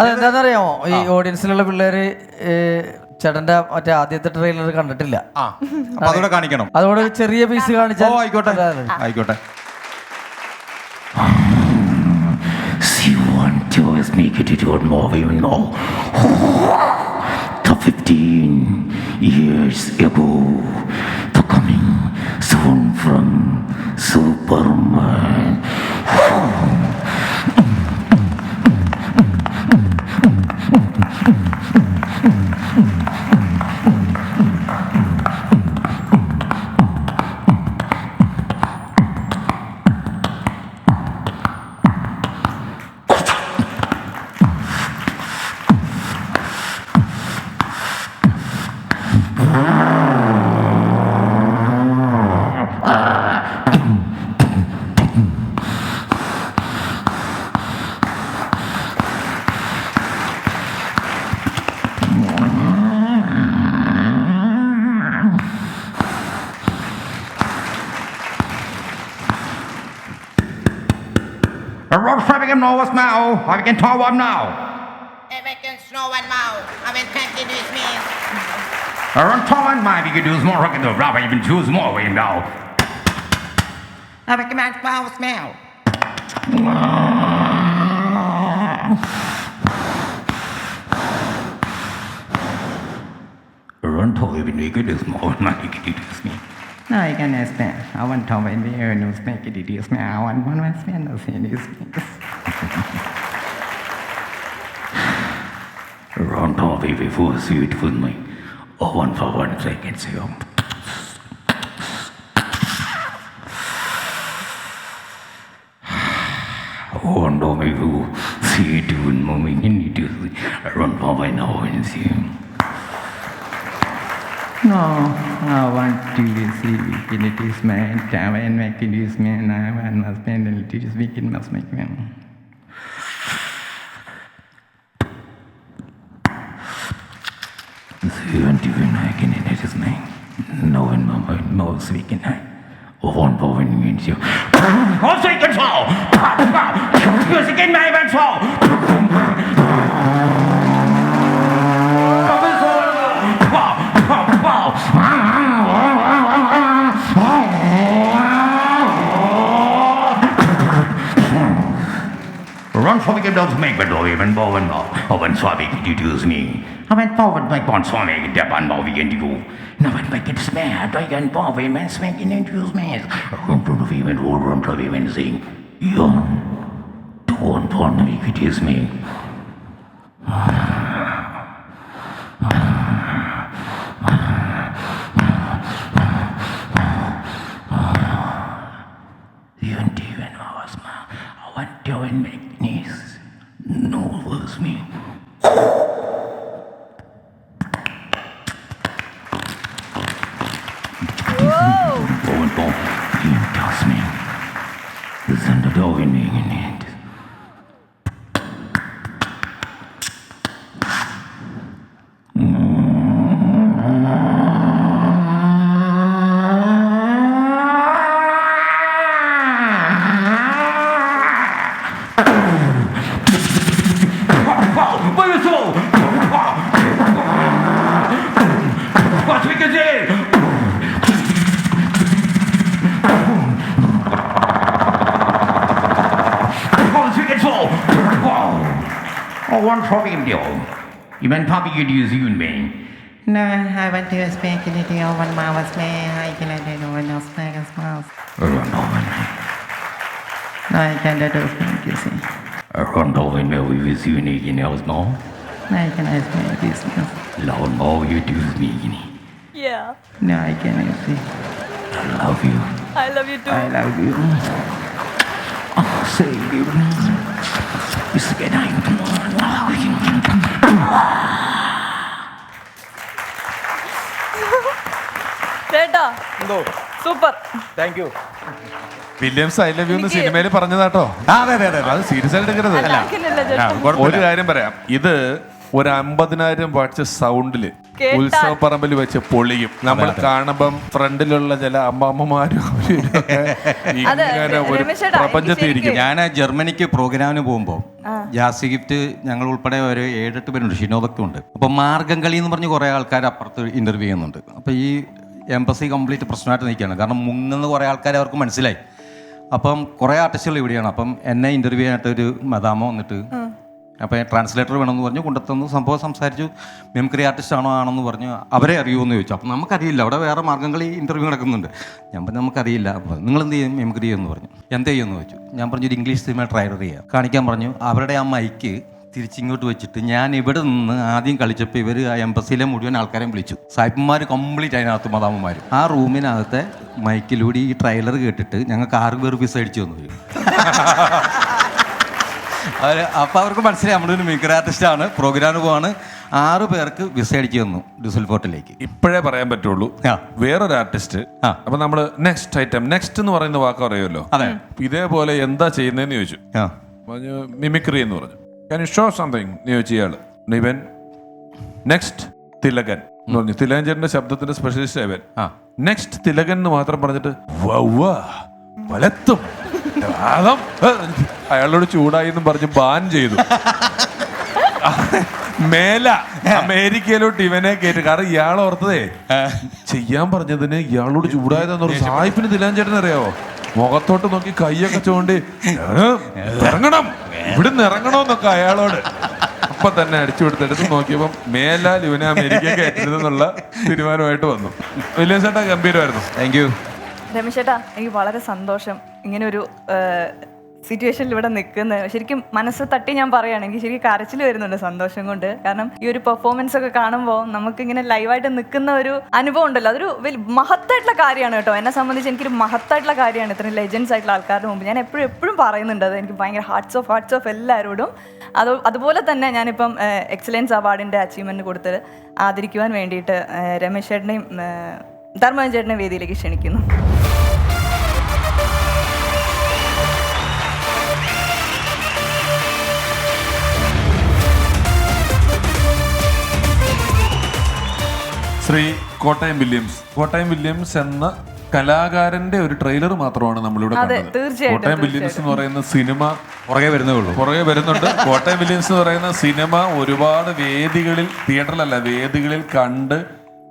അതെന്താണെന്നറിയാമോ, ഈ ഓഡിയൻസിലുള്ള പിള്ളേര് ചേട്ടന്റെ മറ്റേ ആദ്യത്തെ ട്രെയിലർ കണ്ടിട്ടില്ല. അതോടെ കാണിക്കണം. അതോടെ ചെറിയ പീസ് കാണിച്ചാൽ ആയിക്കോട്ടെ ആയിക്കോട്ടെ. Make it your movie, you know. 15 years ago, the coming soon from Superman. I can talk one now. If I can snow one now, I will continue with me. Around talk one now, we can do more. I can do rubber, even choose more way now. I will command power smell. Run to even make it is more than you can do with me. No, I can understand. I want to win the air news, make it is me. I want one man's man, no sin is me. Run to before see it with me. Oh, 1 for 1 second, say, oh, no, me who see it with mommy, you need to run for my now and see him. No, I want to see weekend it is man, time and make it is man, I want my spend and it is weekend must make man. See, and even I can it is me. No one knows weekend I. Oh, 1 for 1 means you. Oh, second fall! Music in my event fall! Run for me, give those make, but don't even bow and bow. Oh, when Swami can use me. I went forward like one Swami, get one more weekend to go. Now, when I get smacked, I can bow, and man smaking into his man. Run to the event, run to the event, sing. Young, don't want me, it is me. And make knees no was me. Whoa! Oh, he tells me the under the winning in it. Oh, one trophy him deal. You meant Poppy could use you and me. No, I want to speak in it all one mouse man, I cannot do no one else make us mouse. Run over me. No, I cannot do speak, you see. Run over me with you and anything else more. No, I cannot speak this. Lord, more you do me. Yeah, No, I cannot see. I love you. I love you too. I love you. Oh, say you. It's good night. ചേട്ടാ super. Thank you. Williams I love you എന്ന് സിനിമയിൽ പറഞ്ഞതാട്ടോ. അതെ അത് serious ആയിട്ട് എടുക്കരുത്. അങ്ങനെയല്ല ചേട്ടാ. ഒരു കാര്യം പറയാം, ഇത് ഒരു 50,000 വാട്ട്സ് സൗണ്ടില് കേട്ടാൽ ഉത്സവപ്പറമ്പിൽ വെച്ച് പൊളിയും. നമ്മൾ കാണുമ്പം ഫ്രണ്ടിലുള്ള ചില അമ്മമ്മമാരും ഇങ്ങനെ ഒരു രമേശ് ചേട്ടാ, പ്രപഞ്ചത്തിരിക്കും. ഞാൻ ജർമ്മനിക്ക് പ്രോഗ്രാമിന് പോകുമ്പോൾ ജാസി ഗിഫ്റ്റ് ഞങ്ങൾ ഉൾപ്പെടെ ഒരു 7-8 പേരുണ്ട്, ഷിനോദൊക്കെ ഉണ്ട്. അപ്പോൾ മാർഗം കളി എന്ന് പറഞ്ഞ് കുറേ ആൾക്കാർ അപ്പുറത്ത് ഇൻ്റർവ്യൂ ചെയ്യുന്നുണ്ട്. അപ്പോൾ ഈ എംബസി കംപ്ലീറ്റ് പ്രശ്നമായിട്ട് നിൽക്കുകയാണ്. കാരണം മുങ്ങുന്ന കുറേ ആൾക്കാർ അവർക്ക് മനസ്സിലായി. അപ്പം കുറേ ആർട്ടിസ്റ്റുകൾ ഇവിടെയാണ്. അപ്പം എന്നെ ഇൻ്റർവ്യൂ ചെയ്യാനായിട്ട് ഒരു മദാമ വന്നിട്ട് അപ്പോൾ ട്രാൻസ്ലേറ്റർ വേണമെന്ന് പറഞ്ഞു കൊണ്ടുത്തന്നു. സംഭവം സംസാരിച്ചു. മിമിക്രി ആർട്ടിസ്റ്റ് ആണെന്ന് പറഞ്ഞു. അവരെ അറിയുമെന്ന് ചോദിച്ചു. അപ്പം നമുക്കറിയില്ല, അവിടെ വേറെ മാർഗ്ഗംകളി ഇൻ്റർവ്യൂ നടക്കുന്നുണ്ട്. ഞാൻ പറഞ്ഞു നമുക്കറിയില്ല. അപ്പോൾ നിങ്ങൾ എന്ത് ചെയ്യും? മിമിക്രി ചെയ്യുമെന്ന് പറഞ്ഞു. എന്ത് ചെയ്യുമെന്ന് ചോദിച്ചു. ഞാൻ പറഞ്ഞു ഒരു ഇംഗ്ലീഷ് സിനിമ ട്രailer ചെയ്യാം കാണിക്കാൻ പറഞ്ഞു. അവരുടെ ആ മൈക്ക് തിരിച്ചിങ്ങോട്ട് വെച്ചിട്ട് ഞാൻ ഇവിടെ നിന്ന് ആദ്യം കളിച്ചപ്പോൾ ഇവർ ആ എംബസിയിലെ മുഴുവൻ ആൾക്കാരെയും വിളിച്ചു. സാഹിബന്മാർ കംപ്ലീറ്റ് അതിനകത്ത് മദാമ്മമാർ ആ റൂമിനകത്തെ മൈക്കിലൂടെ ഈ ട്രailer കേട്ടിട്ട് ഞങ്ങൾക്ക് 6 പേർ വിസ അടിച്ചു തന്നു. അപ്പോൾ അവർക്ക് മനസ്സിലായി നമ്മളൊരു മിമിക്രി ആർട്ടിസ്റ്റാണ്, പ്രോഗ്രാമിന് പോവാണ്. 6 പേർക്ക് വിസ അടിച്ചു തന്നു ഡ്യൂസൽഫോർട്ടിലേക്ക്. ഇപ്പോഴേ പറയാൻ പറ്റുള്ളൂ. വേറൊരു ആർട്ടിസ്റ്റ് അപ്പൊ നമ്മള് നെക്സ്റ്റ് ഐറ്റം, നെക്സ്റ്റ് എന്ന് പറയുന്ന വാക്ക് അറിയുമല്ലോ. അതെ. ഇതേപോലെ എന്താ ചെയ്യുന്നതെന്ന് ചോദിച്ചു. പറഞ്ഞു മിമിക്രി എന്ന് പറഞ്ഞു. Can you show something? എന്ന് ചോദിച്ചു ഇയാള്. ഇവൻ നെക്സ്റ്റ് തിലകൻ എന്ന് പറഞ്ഞു. തിലകൻ ചേട്ടന്റെ ശബ്ദത്തിന്റെ സ്പെഷ്യലിസ്റ്റ് ഇവൻ. നെക്സ്റ്റ് തിലകൻ എന്ന് മാത്രം പറഞ്ഞിട്ട് വലത്തും അയാളോട് ചൂടായി എന്നും പറഞ്ഞ് ബാൻ ചെയ്തു. മേല അമേരിക്കയിലോട്ട് ഇവനെ കേട്ടു. കാരണം ഇയാൾ ഓർത്തതേ ചെയ്യാൻ പറഞ്ഞതിന് ഇയാളോട് ചൂടായതെന്ന് പറഞ്ഞു. സായിപ്പിന് തിലാൻ ചേട്ടൻ അറിയാവോ, മുഖത്തോട്ട് നോക്കി കൈയൊക്കെ ചോണ്ടി ഇറങ്ങണം, ഇവിടുന്ന് ഇറങ്ങണമെന്നൊക്കെ അയാളോട്. അപ്പൊ തന്നെ അടിച്ചു കൊടുത്തെടുത്ത് നോക്കിയപ്പം മേലാൽ ഇവനെ അമേരിക്ക കയറ്റരുതെന്നുള്ള തീരുമാനമായിട്ട് വന്നു. വില്യം ചേട്ടാ ഗംഭീരമായിരുന്നു. താങ്ക് യു രമേശ് ചേട്ടാ, എനിക്ക് വളരെ സന്തോഷം ഇങ്ങനെ ഒരു സിറ്റുവേഷനിൽ ഇവിടെ നിൽക്കുന്നത്. ശരിക്കും മനസ്സ് തട്ടി ഞാൻ പറയുകയാണെങ്കിൽ ശരിക്കും കരച്ചിൽ വരുന്നുണ്ട് സന്തോഷം കൊണ്ട്. കാരണം ഈ ഒരു പെർഫോമൻസ് ഒക്കെ കാണുമ്പോൾ നമുക്കിങ്ങനെ ലൈവായിട്ട് നിൽക്കുന്ന ഒരു അനുഭവം ഉണ്ടല്ലോ, അതൊരു വലിയ മഹത്തായിട്ടുള്ള കാര്യമാണ് കേട്ടോ. എന്നെ സംബന്ധിച്ച് എനിക്കൊരു മഹത്തായിട്ടുള്ള കാര്യമാണ് ഇത്രയും ലെജൻഡ്സ് ആയിട്ടുള്ള ആൾക്കാരുടെ മുമ്പ്. ഞാൻ എപ്പോഴും പറയുന്നുണ്ട് അത്. എനിക്ക് ഭയങ്കര ഹാർട്ട്സ് ഓഫ് എല്ലാവരോടും. അതുപോലെ തന്നെ ഞാനിപ്പം എക്സലൻസ് അവാർഡിൻ്റെ അച്ചീവ്മെൻറ്റ് കൊടുത്ത് ആദരിക്കുവാൻ വേണ്ടിയിട്ട് രമേശ് ചേട്ടനെയും ധർമ്മജൻ ചേട്ടനെയും വേദിയിലേക്ക് ക്ഷണിക്കുന്നു. ശ്രീ കോട്ടയം വില്യംസ് എന്ന കലാകാരന്റെ ഒരു ട്രെയിലർ മാത്രമാണ് നമ്മളിവിടെ കണ്ടത്. കോട്ടയം വില്യംസ് എന്ന് പറയുന്ന സിനിമ പുറകെ വരുന്നുണ്ട്. കോട്ടയം വില്യംസ് എന്ന് പറയുന്ന സിനിമ ഒരുപാട് വേദികളിൽ കണ്ട്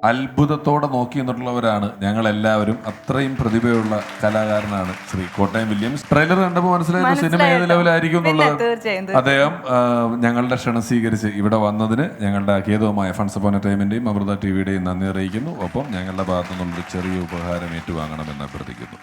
അത്ഭുതത്തോടെ നോക്കി എന്നിട്ടുള്ളവരാണ് ഞങ്ങൾ എല്ലാവരും. അത്രയും പ്രതിഭയുള്ള കലാകാരനാണ് ശ്രീ കോട്ടയം വില്യംസ്. ട്രെയിലർ കണ്ടപ്പോൾ മനസ്സിലായിരുന്നു സിനിമ ഏത് ലെവലായിരിക്കും എന്നുള്ളത്. അദ്ദേഹം ഞങ്ങളുടെ ക്ഷണം സ്വീകരിച്ച് ഇവിടെ വന്നതിന് ഞങ്ങളുടെ അഖേദവുമായ ഫൺസ് അപ്പോൺ എ ടൈമിന്റെയും അമൃത ടിവിയുടെയും നന്ദി അറിയിക്കുന്നു. ഒപ്പം ഞങ്ങളുടെ ഭാഗത്തു നിന്നുള്ളൊരു ചെറിയ ഉപഹാരം ഏറ്റുവാങ്ങണമെന്ന് അഭ്യർത്ഥിക്കുന്നു.